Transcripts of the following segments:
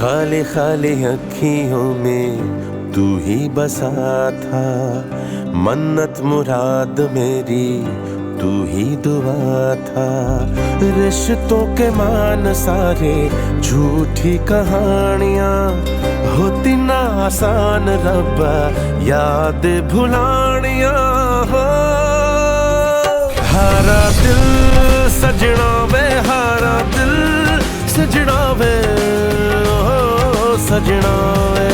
खाली खाली अखियों में तू ही बसा था, मन्नत मुराद मेरी तू ही दुआ था। रिश्तों के मान सारे झूठी कहानियां, होती ना आसान रब्बा याद भुलानियां। हो हारा दिल सजना वे, हारा दिल सजना वे, ओ सजना वे।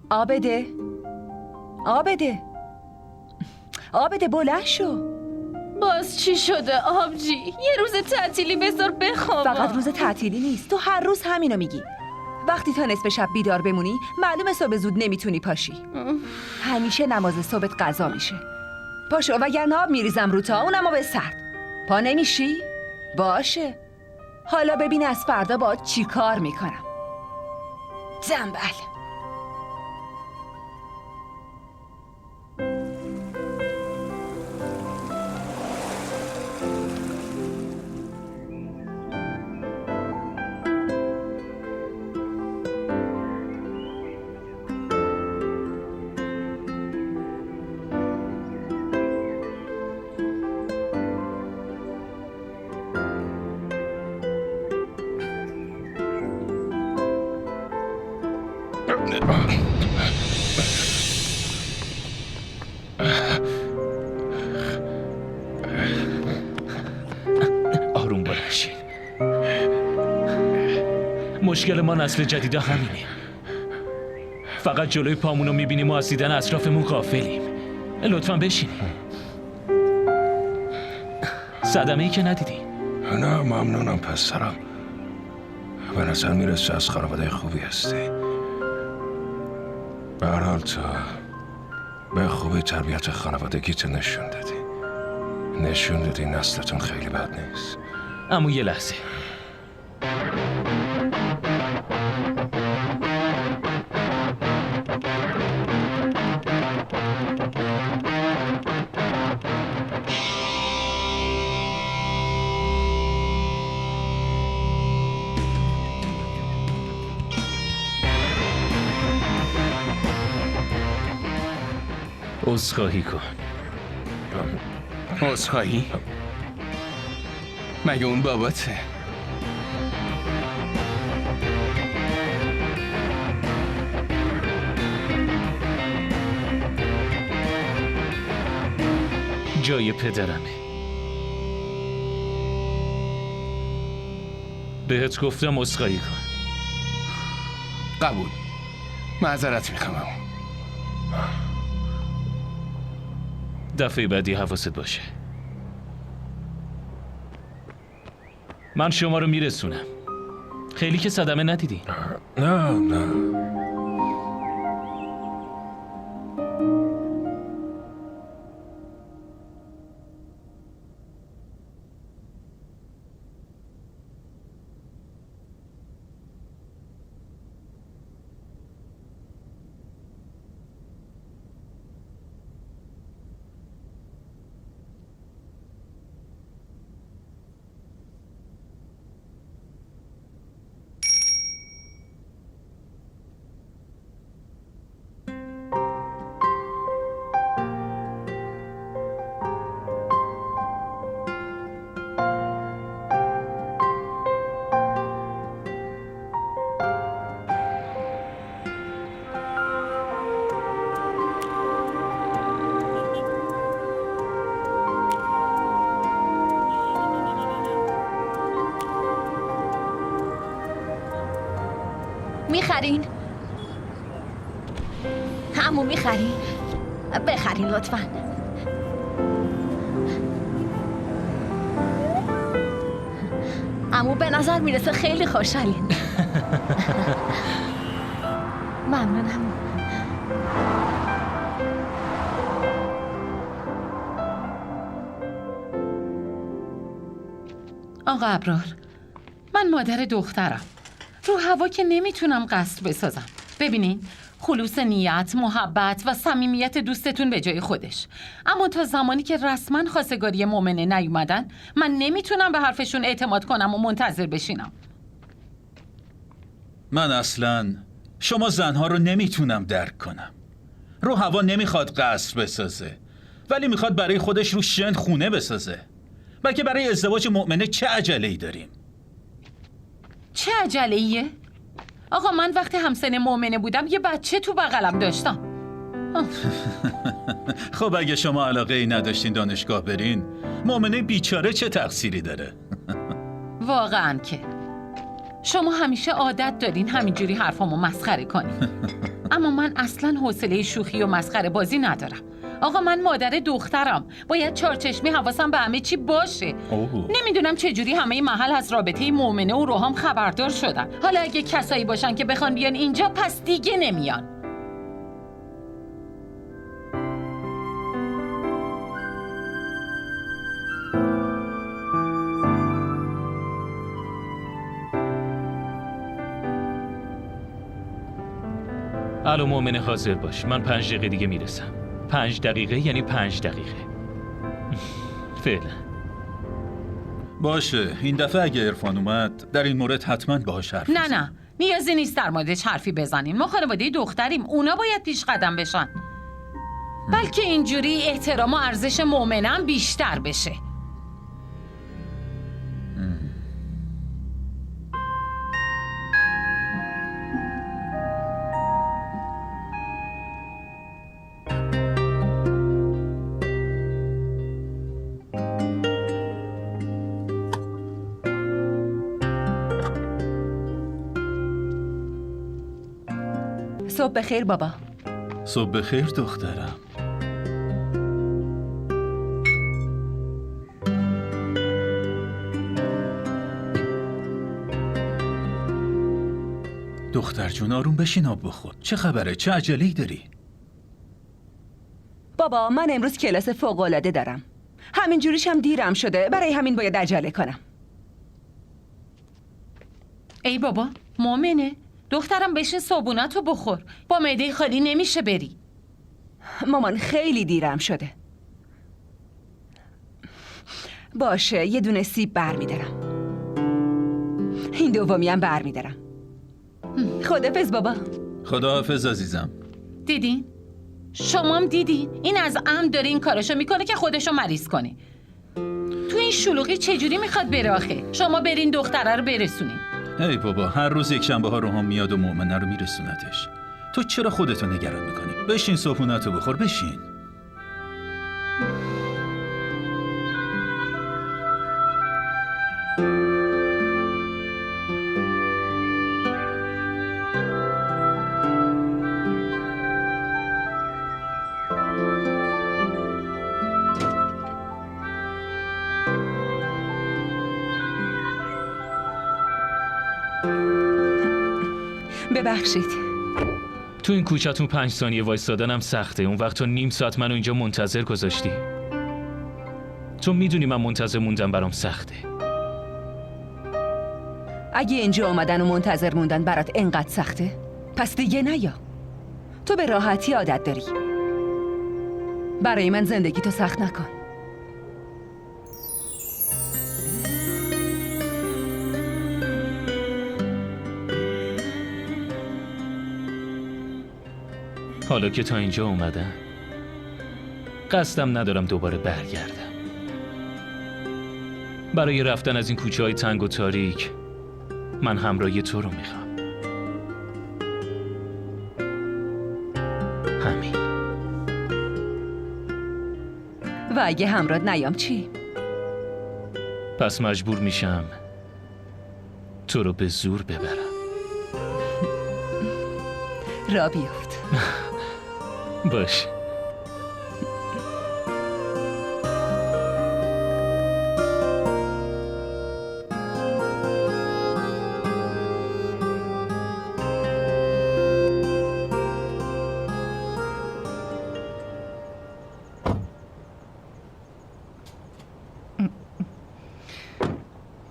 آبده آبده آبده بلند شو. باز چی شده آبجی؟ یه روز تعطیلی بذار بخوابم. فقط روز تعطیلی نیست، تو هر روز همینو میگی. وقتی تا نصف شب بیدار بمونی معلومه صبح زود نمیتونی پاشی. همیشه نماز صبحت قضا میشه. پاشو وگرنه آب میریزم رو تا، اونمو به سرد. پا نمیشی؟ باشه. حالا ببین از فردا باهات چی کار میکنم. زنبل. آروم باشین. مشکل ما نسل جدیدا همینه. فقط جلوی پامونو میبینیم و از دیدن اطرافمون غافلیم. لطفاً بشین. صدمه ای که ندیدی؟ نه ممنونم پسرم. به نظر میرسه از خانواده خوبی هستی. به هر حال تو به خوبی تربیت خانوادگیت نشون دادی نسلتون خیلی بد نیست. اما یه لحظه. عذرخواهی کن. عذرخواهی؟ مگه اون باباته؟ جای پدرمه. بهت گفتم عذرخواهی کن. قبول. معذرت میخوام. دفعه بعدی حواست باشه. من شما رو میرسونم. خیلی که صدمه ندیدی؟ نه میخرین؟ عمو میخرین؟ بخرین لطفاً. عمو به نظر میرسه خیلی خوشحالین. ممنون عمو. آقا ابرار، من مادر دخترم. رو هوا که نمیتونم قصد بسازم. ببینین، خلوص نیت، محبت و صمیمیت دوستتون به جای خودش. اما تا زمانی که رسما خواستگاری مؤمنه نیومدن، من نمیتونم به حرفشون اعتماد کنم و منتظر بشینم. من اصلاً شما زنها رو نمیتونم درک کنم. رو هوا نمیخواد قصر بسازه، ولی میخواد برای خودش رو شن خونه بسازه. بلکه برای ازدواج مؤمنه چه عجله‌ای داریم؟ چه عجله‌ایه؟ آقا من وقتی همسن مؤمنه بودم یه بچه تو بغلم داشتم. خب اگه شما علاقه ای نداشتین دانشگاه برین، مؤمنه بیچاره چه تقصیری داره؟ واقعاً که شما همیشه عادت دارین همینجوری حرفامو مسخره کنین. اما من اصلاً حوصله شوخی و مسخره بازی ندارم. آقا من مادر دخترم، باید چارچشمی حواسم به همه چی باشه. نمیدونم چجوری همه محل از رابطه مؤمنه و روحام خبردار شدن. حالا اگه کسایی باشن که بخوان بیان اینجا، پس دیگه نمیان. الو مؤمنه حاضر باش، من 5 دقیقه دیگه میرسم. 5 دقیقه یعنی 5 دقیقه. فعلا. باشه، این دفعه اگه عرفان اومد در این مورد حتما باهاش حرف بزن. نه نیازی نیست در موردش حرفی بزنین. ما خانواده دختریم، اونا باید پیش قدم بشن. بلکه اینجوری احترام و ارزش مؤمنم بیشتر بشه. صبح بخیر بابا. صبح بخیر دخترم. دختر جون آروم بشین، آب بخور. چه خبره؟ چه عجله‌ای داری؟ بابا من امروز کلاس فوق‌العاده دارم. همین جوریش هم دیرم شده، برای همین باید عجله کنم. ای بابا، مؤمنه دخترم بشین صابونتو بخور. با معده خالی نمیشه بری. مامان خیلی دیرم شده. باشه یه دونه سیب برمیدارم. این دومی هم برمیدارم. خداحافظ بابا. خداحافظ عزیزم. دیدین؟ شما هم دیدین؟ این از عمد داره این کاراشو میکنه که خودشو مریض کنه. تو این شلوغی چجوری میخواد بره آخه؟ شما برین دختره رو برسونین. ای بابا، هر روز یک شنبه ها روحام میاد و مؤمنه رو میرسونتش. تو چرا خودتو نگران میکنی؟ بشین صبحونتو بخور، بشین. ببخشید. تو این کوچه‌تون 5 ثانیه وایستادنم سخته. اون وقت تو نیم ساعت منو اینجا منتظر گذاشتی. تو میدونی من منتظر موندن برام سخته. اگه اینجا آمدن و منتظر موندن برات انقدر سخته، پس دیگه نیا. تو به راحتی عادت داری. برای من زندگی تو سخت نکن. حالا که تا اینجا اومدم، قصدم ندارم دوباره برگردم. برای رفتن از این کوچه‌های تنگ و تاریک من همراهی تو رو میخوام. همین. و اگه همراهت نیام چی؟ پس مجبور میشم تو رو به زور ببرم. را بیفت. باش.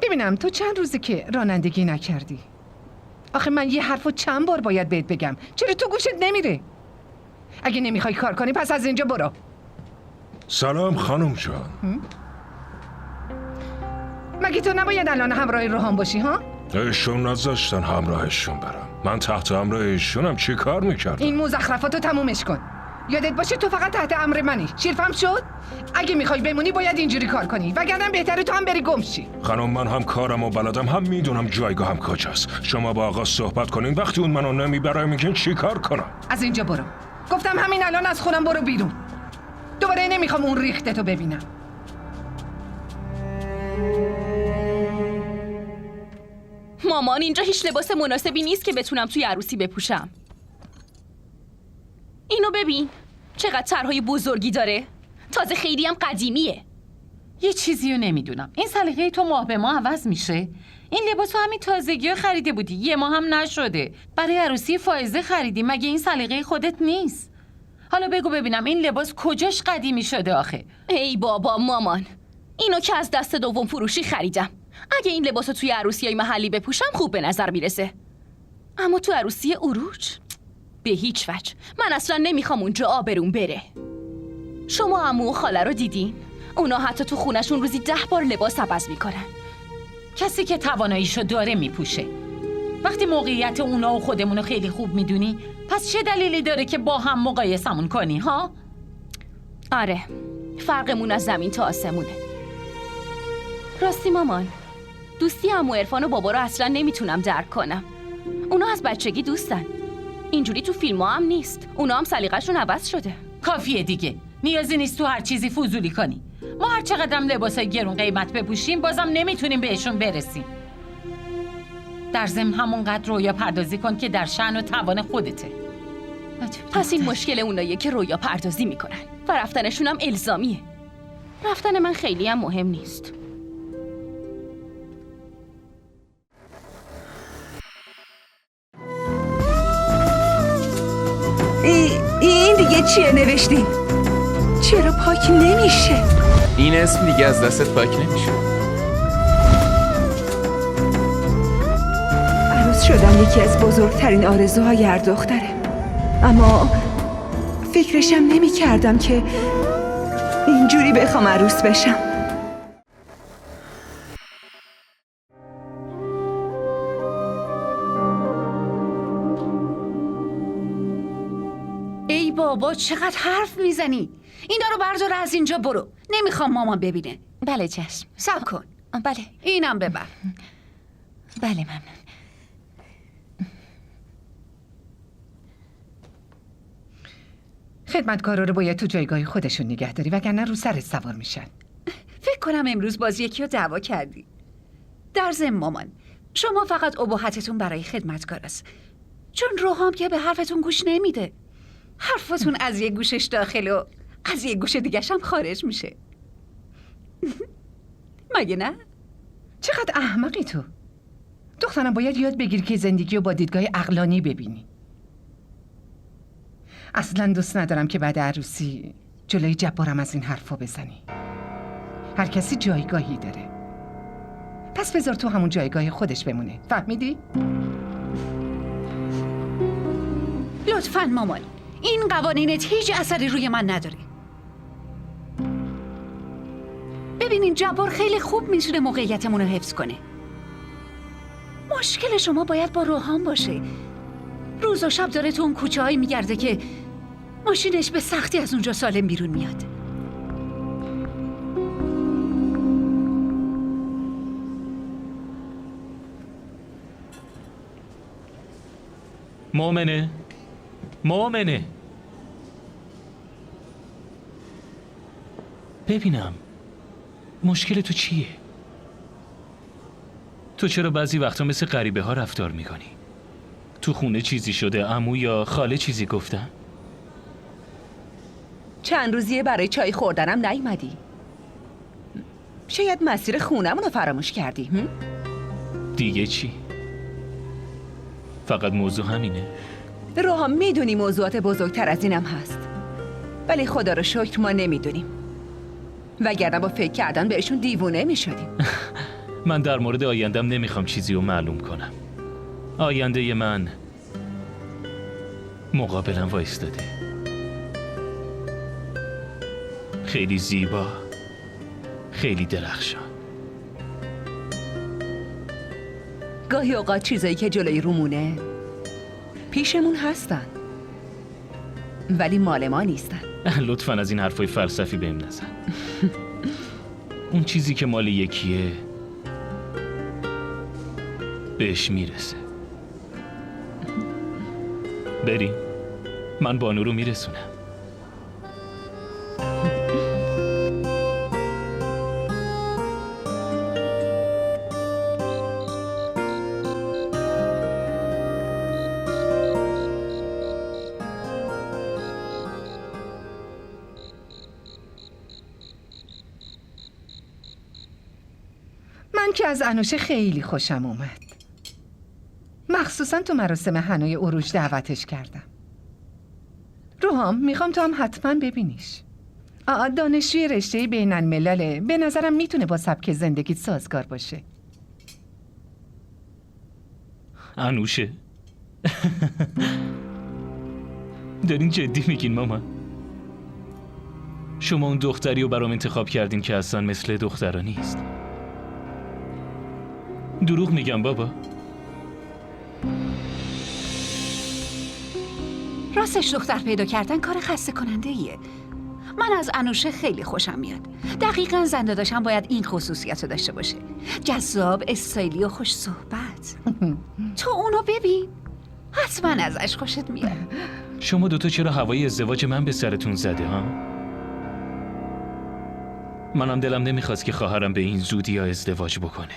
ببینم تو چند روزه که رانندگی نکردی؟ آخه من یه حرفو چند بار باید بهت بگم، چرا تو گوشت نمیره؟ اگه نمیخوای کار کنی پس از اینجا برو. سلام خانم جان. مگه تو نباید الان همراه روحان باشی ها؟ ایشون نذاشتن همراهشون برم. من تحت امر ایشونم، چی کار میکردم؟ این مزخرفاتو تمومش کن. یادت باشه تو فقط تحت امر منی. شیرفهم شد؟ اگه میخوای بمونی باید اینجوری کار کنی، وگرنه بهتره تو هم بری گم شی. خانم من هم کارم و بلدم، هم میدونم جایگاهم کجاست. شما با آقا صحبت کنین، وقتی اون منو نمیبره میگین چی کار کنم؟ از اینجا برو. گفتم همین الان از خونم برو بیرون. دوباره نمیخوام اون ریخته تو ببینم. مامان اینجا هیچ لباس مناسبی نیست که بتونم توی عروسی بپوشم. اینو ببین چقدر طرحهای بزرگی داره، تازه خیلی هم قدیمیه. یه چیزیو نمیدونم، این سلیقه تو ماه به ماه عوض میشه؟ این لباسو همین تازگی خریده بودی، یه ماه هم نشده. برای عروسی فائزه خریدی، مگه این سلیقه خودت نیست؟ حالا بگو ببینم این لباس کجاش قدیمی شده آخه؟ ای بابا مامان، اینو که از دست دوم فروشی خریدم. اگه این لباسو توی عروسیای محلی بپوشم خوب به نظر میرسه، اما تو عروسی عروج به هیچ وجه. من اصلا نمیخوام اونجا آبروم بره. شما عمو و خاله رو دیدین؟ اونا حتی تو خونشون روزی 10 بار لباس عوض میکنن. کسی که تواناییشو داره میپوشه. وقتی موقعیت اونا و خودمونو خیلی خوب میدونی، پس چه دلیلی داره که با هم مقایسمون کنی ها؟ آره، فرقمون از زمین تا آسمونه. راستی مامان، دوستی عمو عرفان و بابا رو اصلا نمیتونم درک کنم. اونا از بچگی دوستن. اینجوری تو فیلم ها هم نیست. اونا هم سلیقه‌شون عوض شده. کافیه دیگه، نیازی نیست تو هر چیزی فضولی کنی. ما هر چقدرم لباسای گرون قیمت بپوشیم بازم نمیتونیم بهشون برسیم. در ضمن همونقدر رویا پردازی کن که در شأن و توان خودته. پس این مشکل اوناییه که رویا پردازی میکنن و رفتنشون هم الزامیه. رفتن من خیلی هم مهم نیست. این دیگه چیه نوشتین؟ چرا پاک نمیشه؟ این اسم دیگه از دستت پاک نمیشه. عروس شدن یکی از بزرگترین آرزوهای هر دختره، اما فکرشم نمی کردم که اینجوری بخوام عروس بشم. ای بابا چقدر حرف میزنی؟ اینا رو بردار از اینجا برو، نمیخوام مامان ببینه. بله چشم. صبر کن. بله. اینم ببر. بله ممنون. خدمتکارا رو باید تو جایگاه خودشون نگه داری وگرنه رو سرت سوار میشن. فکر کنم امروز باز یکی رو دعوا کردی. در ضمن مامان، شما فقط اباحتتون برای خدمتکار است، چون روحام که به حرفتون گوش نمیده. حرفتون از یه گوشش داخل و از یه گوش دیگش هم خارج میشه. مگه نه؟ چقدر احمقی تو. دخترم باید یاد بگیری که زندگی رو با دیدگاه عقلانی ببینی. اصلا دوست ندارم که بعد عروسی جلوی جبارم از این حرفا بزنی. هر کسی جایگاهی داره، پس بذار تو همون جایگاه خودش بمونه. فهمیدی؟ لطفاً مامان، این قوانینت هیچ اثری روی من نداره. ببینین جبار خیلی خوب میتونه موقعیتمون رو حفظ کنه. مشکل شما باید با روحان باشه. روز و شب داره تو اون کوچه هایی میگرده که ماشینش به سختی از اونجا سالم بیرون میاد. مؤمنه ببینم مشکل تو چیه؟ تو چرا بعضی وقتا مثل غریبه ها رفتار میکنی؟ تو خونه چیزی شده؟ عمو یا خاله چیزی گفتن؟ چند روزیه برای چای خوردنم نیومدی. شاید مسیر خونمون رو فراموش کردی. دیگه چی؟ فقط موضوع همینه؟ روحا میدونی موضوعات بزرگتر از اینم هست، ولی خدا رو شکر ما نمیدونیم، وگرنه با فکر کردن بهشون دیوونه میشدیم. من در مورد آیندم نمیخوام چیزی رو معلوم کنم. آینده من مقابلم وایستاده، خیلی زیبا، خیلی درخشان. گاهی اوقات چیزایی که جلوی رومونه پیشمون هستن، ولی مال ما نیستن. لطفاً از این حرفای فلسفی بهم نزن. اون چیزی که مال یکیه بهش میرسه. بریم، من بانو رو میرسونم. من که از انوشه خیلی خوشم اومد، مخصوصا تو مراسم حنای عروج دعوتش کردم. روحام میخوام تو هم حتما ببینیش. دانشجوی رشته بین الملله، به نظرم میتونه با سبک زندگیت سازگار باشه. انوشه؟ دارین جدی میگین مامان؟ شما اون دختری رو برام انتخاب کردین که اصلا مثل دخترها نیست. دروغ میگم بابا؟ راستش دختر پیدا کردن کار خسته کننده ایه. من از انوشه خیلی خوشم میاد. دقیقاً زنده داشتن باید این خصوصیت رو داشته باشه. جذاب، استایلی و خوش صحبت. تو اونو ببین، حتما ازش خوشت میاد. شما دوتا چرا هوای ازدواج من به سرتون زده ها؟ منم دلم نمیخواست که خواهرم به این زودی ها ازدواج بکنه.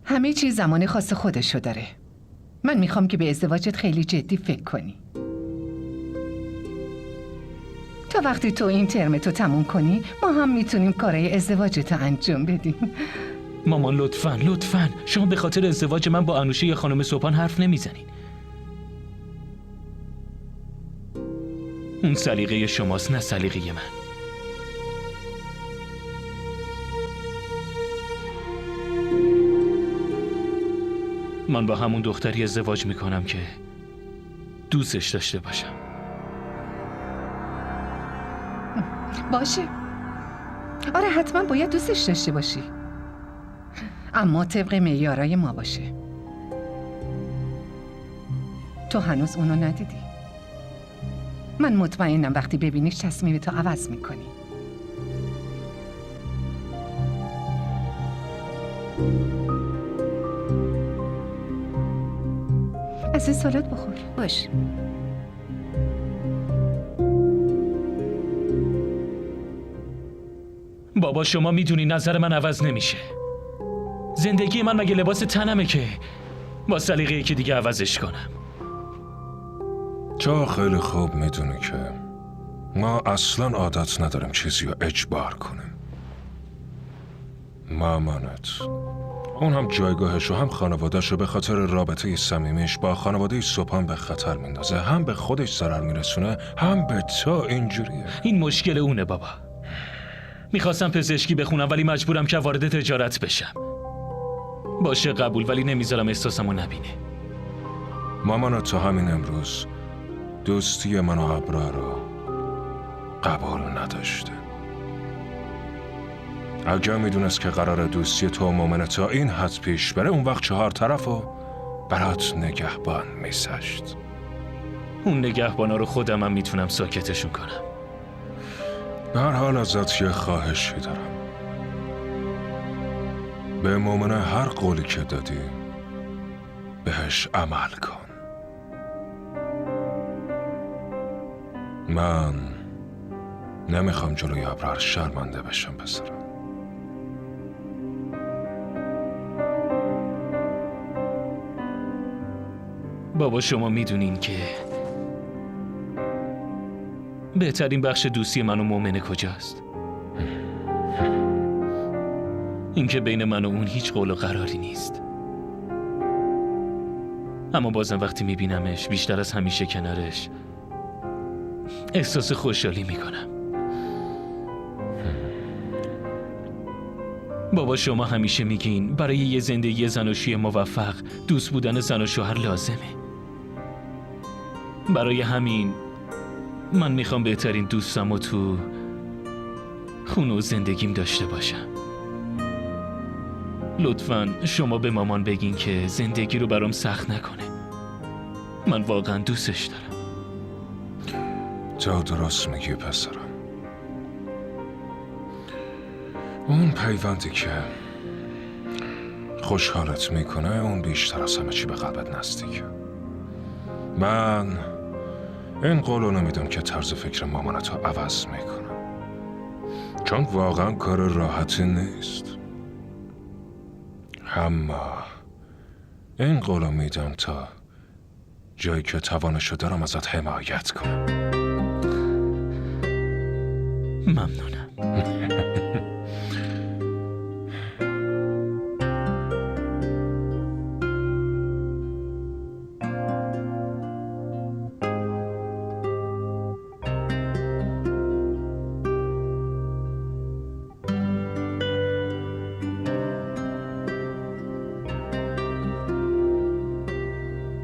همه چیز زمان خاص خودشو داره. من میخوام که به ازدواجت خیلی جدی فکر کنی. تا وقتی تو این ترمتو تموم کنی، ما هم میتونیم کارهای ازدواجتو انجام بدیم. مامان لطفاً شما به خاطر ازدواج من با انوشه یا خانم سوپان حرف نمیزنین. اون سلیقه شماست، نه سلیقه من. من با همون دختری ازدواج میکنم که دوستش داشته باشم. باشه. آره حتما باید دوستش داشته باشی، اما طبق معیارای ما باشه. تو هنوز اونو ندیدی. من مطمئنم وقتی ببینیش تصمیمتو عوض میکنی. از این سالاد بخور. باش. بابا شما میدونی نظر من عوض نمیشه. زندگی من مگه لباس تنمه که با سلیقه‌ای که دیگه عوضش کنم؟ تو خیلی خوب میدونی که ما اصلا عادت نداریم چیزی رو اجبار کنیم. مامانت، اون هم جایگاهش و هم خانواده‌ش رو به خاطر رابطه صمیمیش با خانواده سوپان به خطر میندازه. هم به خودش ضرر میرسونه، هم به تو. اینجوریه. این مشکل اونه بابا. میخواستم پزشکی بخونم ولی مجبورم که وارد تجارت بشم. باشه قبول، ولی نمیذارم احساسمو نبینه. مامانت تا همین امروز دوستی من و ابرار رو قبول نداشته. اگه میدونست که قرار دوستی تو و مومنت تا این حد پیش بره، اون وقت 4 طرفو برات نگهبان میذاشت. اون نگهبانا رو خودم هم میتونم ساکتشون کنم. به هر حال ازت یه خواهشی دارم. به مومنه هر قولی که دادی بهش عمل کن. من نمیخوام جلوی ابرار شرمنده بشم پسرم. بابا شما میدونین که بهترین بخش دوستی من و مومنه کجاست؟ اینکه بین من و اون هیچ قول و قراری نیست. اما بازم وقتی میبینمش بیشتر از همیشه کنارش احساس خوشحالی میکنم. بابا شما همیشه میگین برای یه زندگی زناشویی موفق دوست بودن زن و شوهر لازمه. برای همین من میخوام بهترین دوستم رو تو خونه و زندگیم داشته باشم. لطفاً شما به مامان بگین که زندگی رو برام سخت نکنه. من واقعاً دوستش دارم. تو درست میگی پسرم. اون پیوندی که خوشحالت میکنه اون بیشتر از همه چی به قلبت نزدیکه. من این قولو نمیدم که طرز فکر مامانتو عوض میکنم، چون واقعا کار راحتی نیست. اما این قولو میدم تا جایی که توانشو دارم ازت حمایت کنم. ممنونم.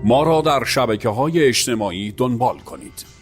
ما را در شبکه‌های اجتماعی دنبال کنید.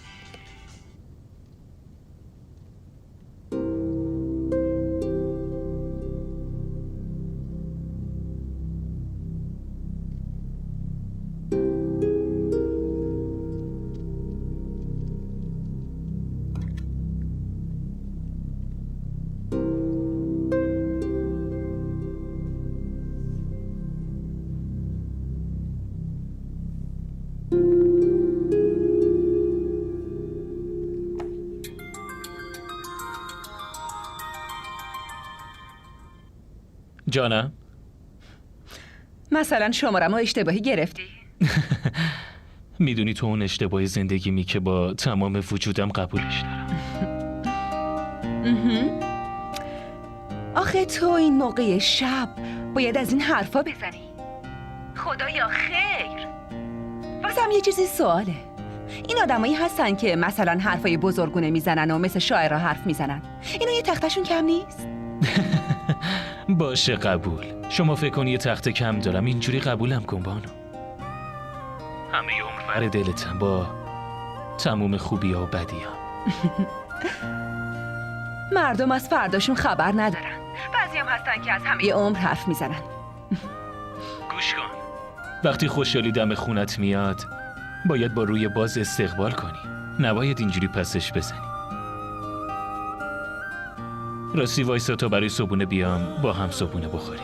جانم؟ مثلا شماره‌مو اشتباهی گرفتی؟ میدونی تو اون اشتباه زندگیمی که با تمام وجودم قبولش دارم. آخه تو این موقع شب باید از این حرفا بزنی؟ خدایا خیر. واسم یه چیزی سواله. این آدمایی هستن که مثلا حرفای بزرگونه میزنن و مثل شاعرها حرف میزنن. اینا یه تختشون کم نیست؟ باشه قبول. شما فکر کنی یه تخت کم دارم، اینجوری قبولم کن بانو. همه عمر بر دلتم با تموم خوبی ها و بدی ها. مردم از فرداشون خبر ندارن. بعضی هم هستن که از همه عمر حرف میزنن. گوش کن. وقتی خوشحالی دم خونت میاد باید با روی باز استقبال کنی، نباید اینجوری پسش بزنی. راستی وایسا تا برای صبحونه بیام با هم صبحونه بخوریم.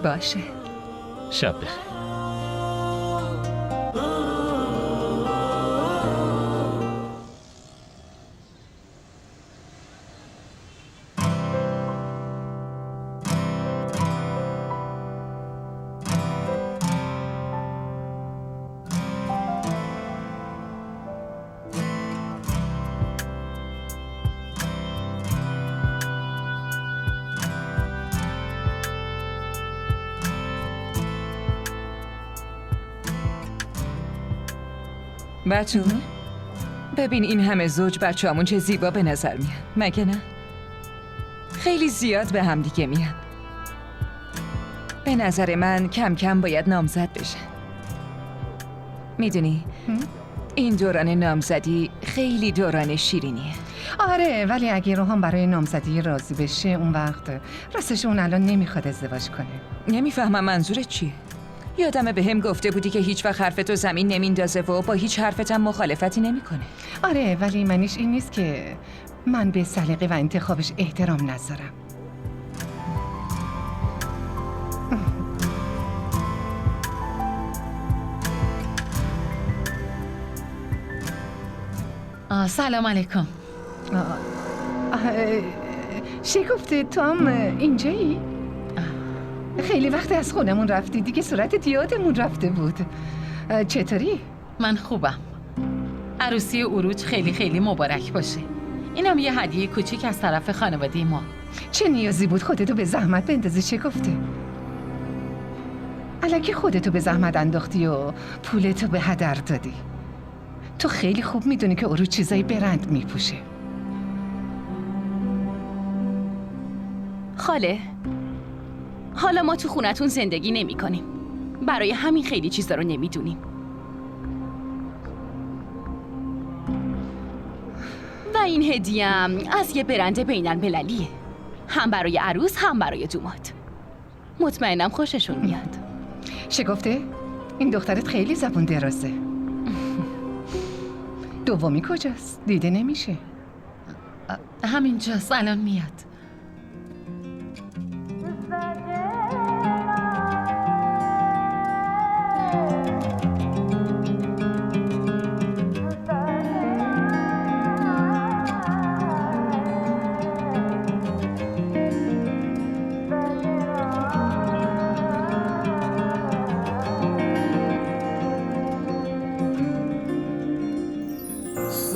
باشه. شب بخیر. بچه ببین این همه زوج بچه همون چه زیبا به نظر میان، مگه نه؟ خیلی زیاد به هم دیگه میان. به نظر من کم کم باید نامزد بشن. میدونی این دوران نامزدی خیلی دوران شیرینیه. آره، ولی اگه روحان برای نامزدی راضی بشه اون وقت راستش اون الان نمیخواد ازدواج کنه. نمیفهمم منظورت چیه؟ یادمه به هم گفته بودی که هیچ وقت حرفتو زمین نمیندازه و با هیچ حرفتم مخالفتی نمیکنه. آره، ولی معنیش این نیست که من به سلیقه و انتخابش احترام نذارم. سلام علیکم. شکفته تو هم اینجایی؟ خیلی وقت از خونمون رفتی دیگه، صورتت یادمون رفته بود. چطوری؟ من خوبم. عروسی اروج خیلی خیلی مبارک باشه. اینم یه هدیه کوچیک از طرف خانواده ما. چه نیازی بود خودتو به زحمت بندازی؟ چه گفته؟ الکی خودتو به زحمت انداختی و پولتو به هدر دادی. تو خیلی خوب میدونی که اروج چیزای برند میپوشه. خاله، حالا ما تو خونتون زندگی نمی کنیم. برای همین خیلی چیزا رو نمیدونیم. و این هدیه‌ام از یه برند بین‌المللیه. هم برای عروس هم برای دوماد. مطمئنم خوششون میاد. شگفته؟ این دخترت خیلی زبون درازه. دومی کجاست؟ دیده نمیشه. همینجاست، الان میاد.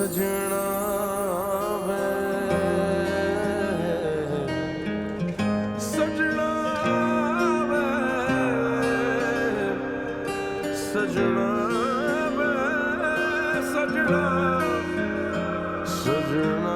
सजना वे सजना वे सजना वे सजना सजना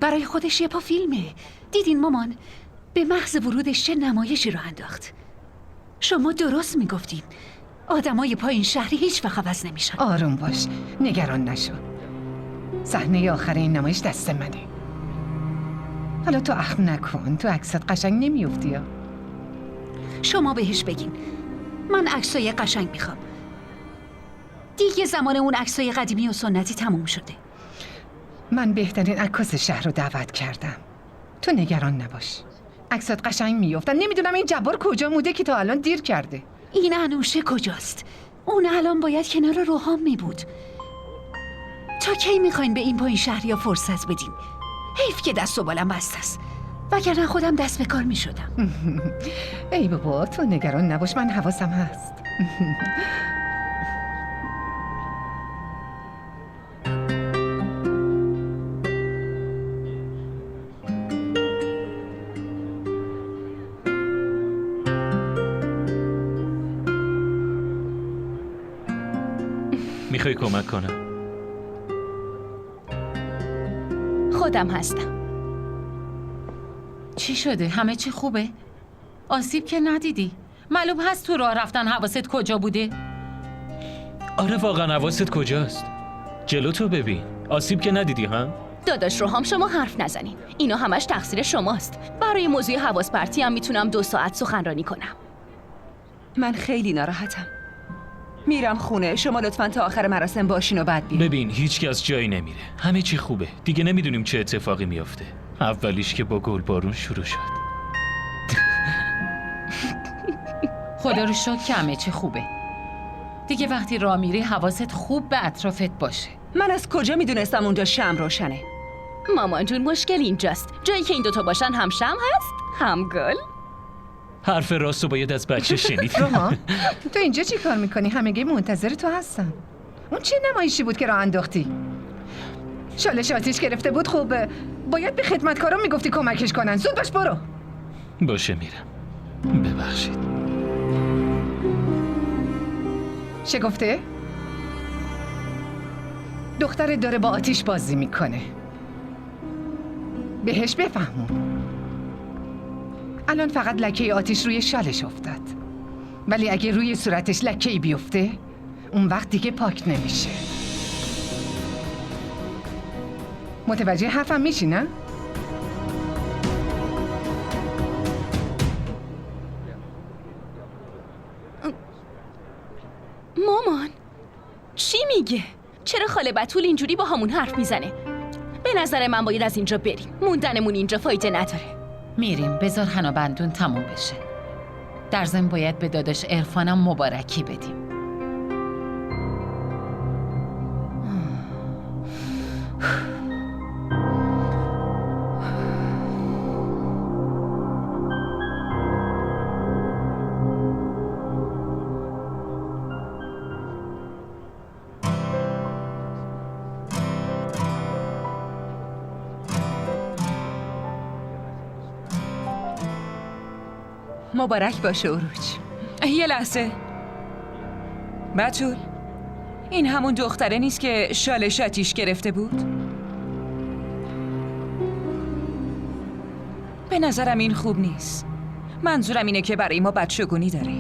برای خودش یه پا فیلمه. دیدین مامان؟ به محض ورودش چه نمایشی رو انداخت. شما درست میگفتین. آدمای پایین شهری هیچ وقت عوض نمیشن. آروم باش، نگران نشو. صحنه آخر این نمایش دست منه. حالا تو اخم نکن، تو عکست قشنگ نمیافتی ها. شما بهش بگین من عکسای قشنگ میخوام. دیگه زمان اون عکسای قدیمی و سنتی تموم شده. من بهترین عکاس شهر رو دعوت کردم. تو نگران نباش، عکسات قشنگ میافتن. نمیدونم این جبار کجا موده که تا الان دیر کرده. این انوشه کجاست؟ اون الان باید کنار روحام میبود. تا کی میخواین به این پایین شهریا فرصت بدین؟ حیف که دست و بالم بسته است، وگرنه خودم دست به کار میشدم. ای بابا تو نگران نباش، من حواسم هست. میخوای کمک کنم؟ خودم هستم. چی شده؟ همه چی خوبه؟ آسیب که ندیدی؟ معلوم هست تو راه رفتن حواست کجا بوده؟ آره واقعا حواست کجاست؟ جلو تو ببین، آسیب که ندیدی ها؟ داداش روحام شما حرف نزنین. اینا همش تقصیر شماست. برای موضوع حواس پرتی هم میتونم 2 ساعت سخنرانی کنم. من خیلی ناراحتم. میرم خونه، شما لطفاً تا آخر مراسم باشین و بعد بیاین. ببین هیچ کس جایی نمیره، همه چی خوبه. دیگه نمیدونیم چه اتفاقی میافته. اولیش که با گلبارون شروع شد. خدا رو شکر که همه چی خوبه. دیگه وقتی راه میری حواست خوب به اطرافت باشه. من از کجا میدونستم اونجا شمع روشنه؟ مامان جون مشکل اینجاست، جایی که این دوتا باشن هم شمع هست هم گل. حرف راست رو باید از بچه شنید. روحان تو اینجا چی کار میکنی؟ همگی منتظر تو هستن. اون چه نمایشی بود که راه انداختی؟ شالش آتیش گرفته بود. خوبه باید به خدمتکارا میگفتی کمکش کنن. زود باش برو. باشه میرم. ببخشید. شگفته؟ دخترت داره با آتیش بازی میکنه. بهش بفهمون. الان فقط لکه آتیش روی شالش افتاد، ولی اگه روی صورتش لکه‌ای بیفته اون وقت دیگه پاک نمیشه. متوجه حرفم میشی نه؟ مامان چی میگه؟ چرا خاله بتول اینجوری با همون حرف میزنه؟ به نظر من باید از اینجا بریم. موندنمون اینجا فایده نداره. میریم، بذار حنابندون تموم بشه. در ضمن باید به داداش عرفانم مبارکی بدیم. مبارک باشه عروج. یه لحظه بتول، این همون دختره نیست که شالش آتیش گرفته بود؟ به نظرم این خوب نیست. منظورم اینه که برای ما بدشگونی داره.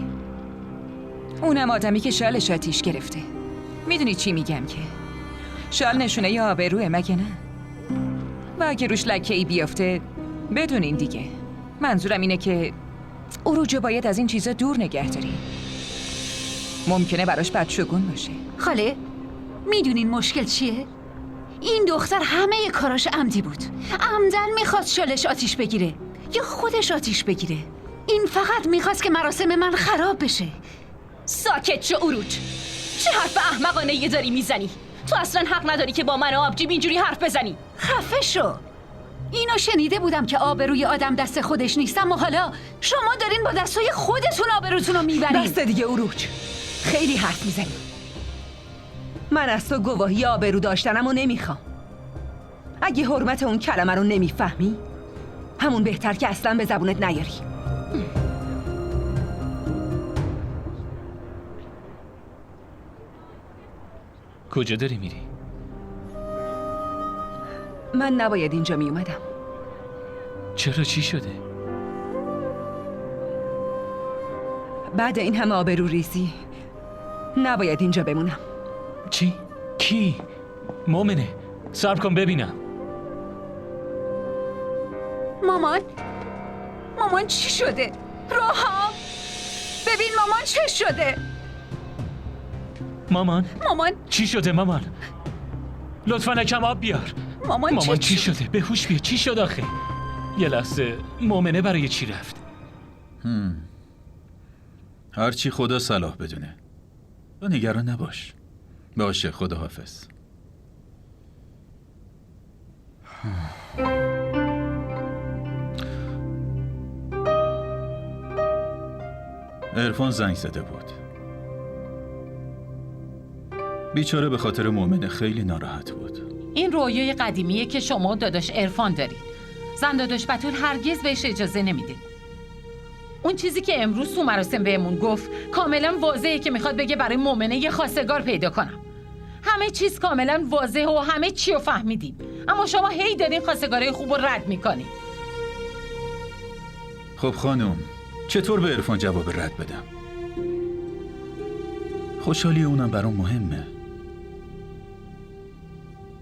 اونم آدمی که شالش آتیش گرفته. میدونی چی میگم که شال نشونه ی آبروه مگه نه؟ و اگه روش لکه‌ای بیافته بدونین دیگه. منظورم اینه که عروجو باید از این چیزا دور نگه داری. ممکنه براش بدشگون باشه. خاله میدونین مشکل چیه؟ این دختر همه کاراش عمدی بود. عمدن میخواست شالش آتیش بگیره یا خودش آتیش بگیره. این فقط میخواست که مراسم من خراب بشه. ساکت شو عروج. چه حرف احمقانه یه داری میزنی؟ تو اصلا حق نداری که با من و آبجیم اینجوری حرف بزنی. خفه شو. اینو شنیده بودم که آبروی آدم دست خودش نیست، اما حالا شما دارین با دستای خودتون آبروتون رو میبرین. بسته دیگه عروج، خیلی حرف میزنی. من از تو گواهی آبرو داشتنم رو نمیخوام. اگه حرمت اون کلمه رو نمیفهمی همون بهتر که اصلا به زبونت نیاری. کجا داری میری؟ من نباید اینجا می اومدم. چرا چی شده؟ بعد این همه آبرو ریزی نباید اینجا بمونم. چی؟ کی؟ مومنه صبر کن ببینم. مامان چی شده؟ روحام ببین مامان چه شده؟ مامان مامان چی شده مامان؟ لطفاً کم آب بیار. مامان چی شده؟ به هوش بیا. چی شد آخه؟ یه لحظه مومنه برای چی رفت؟ هرچی خدا صلاح بدونه. تو نگران نباش. باشه خداحافظ. عرفان زنگ زده بود. بیچاره به خاطر مومنه خیلی ناراحت بود. این رویای قدیمیه که شما و داداش عرفان دارید. زن داداش بتول هرگز بهش اجازه نمیده. اون چیزی که امروز تو مراسم بهمون گفت کاملا واضحه که میخواد بگه برای مومنه یه خواستگار پیدا کنم. همه چیز کاملا واضحه و همه چی رو فهمیدیم، اما شما هی دارین خواستگارای خوب رو رد میکنید. خب خانم، چطور به عرفان جواب رد بدم؟ خوشحالی اونم برام مهمه.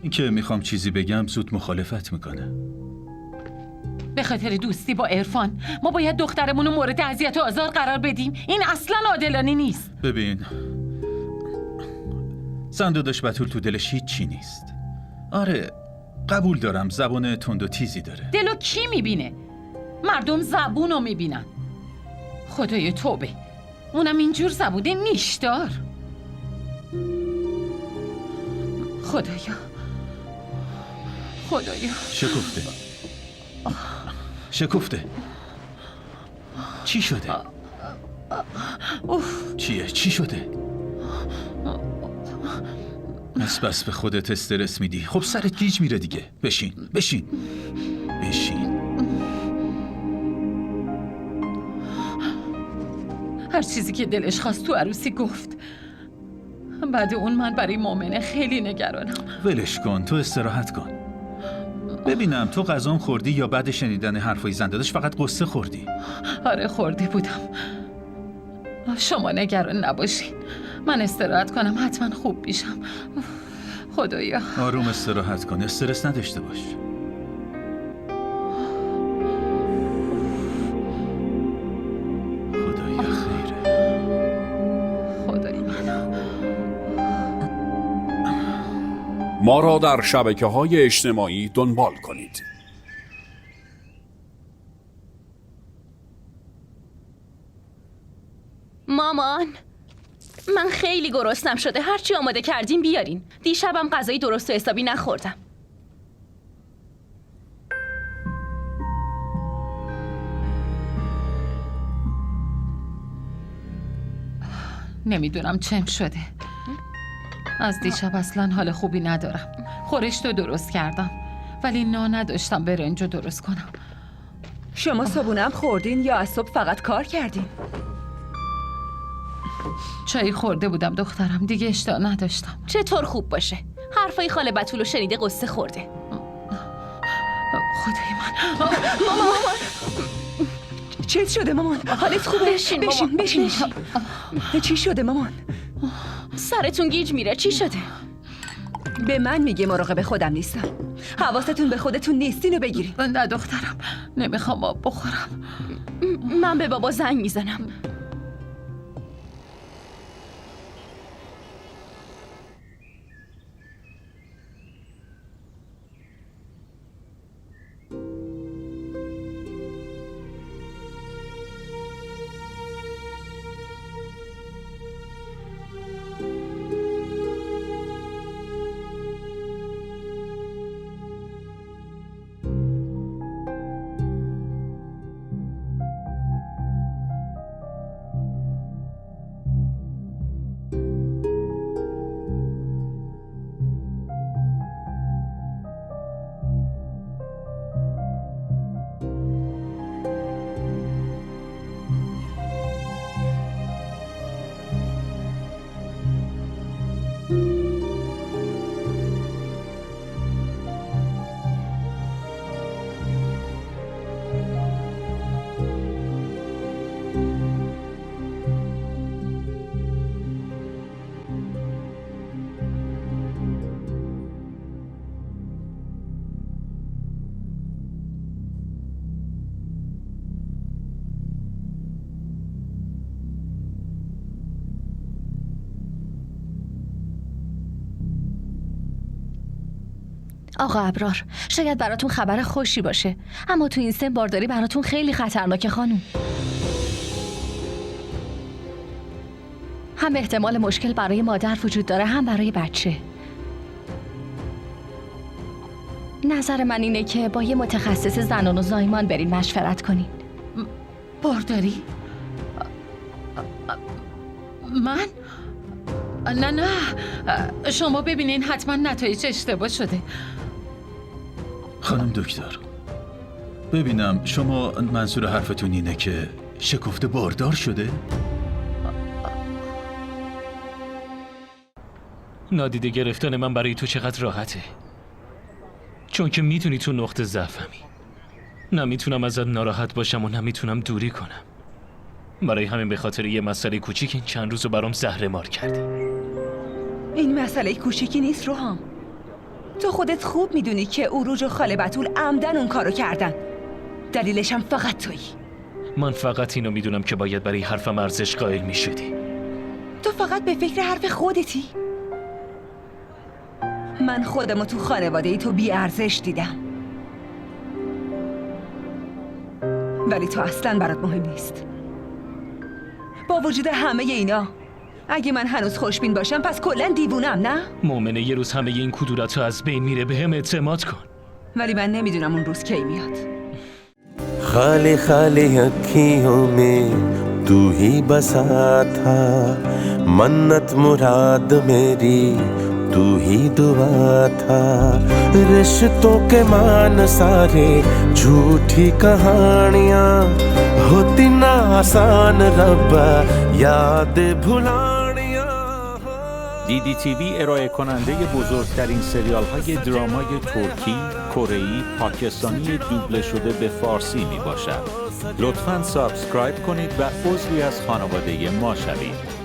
این که میخوام چیزی بگم زود مخالفت میکنه. به خاطر دوستی با عرفان ما باید دخترمون رو مورد اذیت و آزار قرار بدیم؟ این اصلا عادلانه نیست. ببین، زن داداش بتول تو دلش هیچ چی نیست. آره قبول دارم زبان تند و تیزی داره. دلو کی میبینه؟ مردم زبون رو میبینن. خدای توبه، اونم اینجور زبونه نیشدار. خدایا شکفته. چی شده؟ چیه؟ چی شده؟ بس به خودت استرس میدی. خب سرت گیج میره دیگه. بشین. هر چیزی که دلش خواست تو عروسی گفت. بعد اون من برای مؤمنه خیلی نگرانم. ولش کن، تو استراحت کن. ببینم تو غذام خوردی یا بعد شنیدن حرفای زندادش فقط قصه خوردی؟ آره خورده بودم. شما نگران نباشین. من استراحت کنم حتما خوب میشم. خدایا. آروم استراحت کن، استرس نداشته باش. خدایا خیره. خدای من. ما را در شبکه‌های اجتماعی دنبال کنید. مامان، من خیلی گرسنم شده. هرچی آماده کردیم بیارین. دیشبم غذای درست و حسابی نخوردم. نمیدونم چم شده. از دیشب اصلا حال خوبی ندارم. خورشت رو درست کردم ولی نان نداشتم برنجو درست کنم. شما صبحونم خوردین یا از صبح فقط کار کردین؟ چای خورده بودم دخترم، دیگه اشتها نداشتم. چطور خوب باشه؟ حرفای خاله بتول رو شنیده قصه خورده. خدای من. مامان چت شده مامان؟ حالت خوبه؟ بشین. چی شده مامان؟ سرتون گیج میره. چی شده؟ به من میگه مراقب خودم نیستم. حواستون به خودتون نیستین و بگیرین. نه دخترم، نمیخوام آب بخورم. من به بابا زنگ میزنم. آقا ابرار، شاید براتون خبر خوشی باشه، اما تو این سن بارداری براتون خیلی خطرناکه خانوم. هم احتمال مشکل برای مادر وجود داره هم برای بچه. نظر من اینه که با یه متخصص زنان و زایمان برین مشورت کنین. بارداری؟ من؟ نه شما ببینین حتما نتایج اشتباه شده. خانم دکتر، ببینم شما منظور حرفتون اینه که شکفته باردار شده؟ نادیده گرفتن من برای تو چقدر راحته، چون که میدونی تو نقطه ضعفمی. نمیتونم ازت ناراحت باشم و نمیتونم دوری کنم. برای همین به خاطر یه مسئله کوچیک این چند روزو برام زهرمار کردی. این مسئله کوچیکی نیست روحام. تو خودت خوب میدونی که اوروج و خاله بتول عمدن اون کارو کردن. دلیلش هم فقط تویی. من فقط اینو میدونم که باید برای حرفم ارزش قائل میشدی. تو فقط به فکر حرف خودتی. من خودمو تو خانواده تو بی ارزش دیدم، ولی تو اصلاً برات مهم نیست. با وجود همه اینا، اگه من هنوز خوشبین باشم پس کلاً دیوونم، نه؟ مؤمنه یه روز همه این کدورت‌ها از بین میره، بهم اعتماد کن. ولی من نمیدونم اون روز کی میاد. खाली खाली अखियों में तू ही बसा था, मन्नत मुराद मेरी तू ही दुआ था। रिश्तों के मान सारे झूठी कहानियां, होती ना आसान रब्बा याद भुलानियां। DDTV ارائه کننده بزرگترین سریال های درامای ترکی، کره‌ای، پاکستانی دوبله شده به فارسی می باشد. لطفاً سابسکرایب کنید و عضوی از خانواده ما شوید.